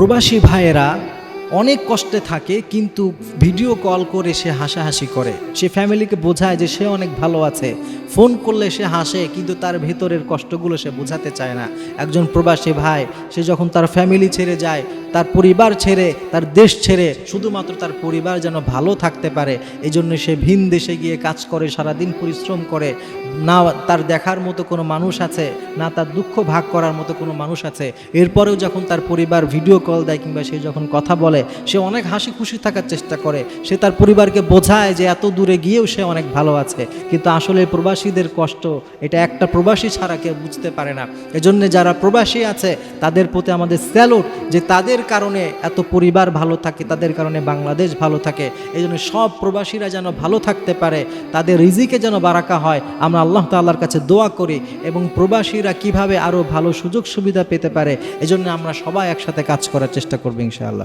প্রবাসী ভাইয়েরা অনেক কষ্টে থাকে, কিন্তু ভিডিও কল করে সে হাসাহাসি করে, সে ফ্যামিলিকে বোঝায় যে সে অনেক ভালো আছে। ফোন করলে সে হাসে, কিন্তু তার ভেতরের কষ্টগুলো সে বোঝাতে চায় না। একজন প্রবাসী ভাই সে যখন তার ফ্যামিলি ছেড়ে যায়, তার পরিবার ছেড়ে, তার দেশ ছেড়ে, শুধুমাত্র তার পরিবার যেন ভালো থাকতে পারে এই জন্য সে ভিন দেশে গিয়ে কাজ করে, সারাদিন পরিশ্রম করে। না তার দেখার মতো কোনো মানুষ আছে, না তার দুঃখ ভাগ করার মতো কোনো মানুষ আছে। এরপরেও যখন তার পরিবার ভিডিও কল দেয় কিংবা সে যখন কথা বলে, সে অনেক হাসি খুশি থাকার চেষ্টা করে। সে তার পরিবারকে বোঝায় যে এত দূরে গিয়েও সে অনেক ভালো আছে। কিন্তু আসলে প্রবাসীদের কষ্ট এটা একটা প্রবাসী ছাড়া কেউ বুঝতে পারে না। এজন্য যারা প্রবাসী আছে তাদের প্রতি আমাদের স্যালুট, যে তাদের কারণে এত পরিবার ভালো থাকে, তাদের কারণে বাংলাদেশ ভালো থাকে। এই জন্য সব প্রবাসীরা যেন ভালো থাকতে পারে, তাদের রিজিকে যেন বারাকা হয়, আমরা আল্লাহ তাআলার কাছে দোয়া করি। এবং প্রবাসীরা কিভাবে আরও ভালো সুযোগ সুবিধা পেতে পারে, এজন্য আমরা সবাই একসাথে কাজ করার চেষ্টা করব ইনশাআল্লাহ।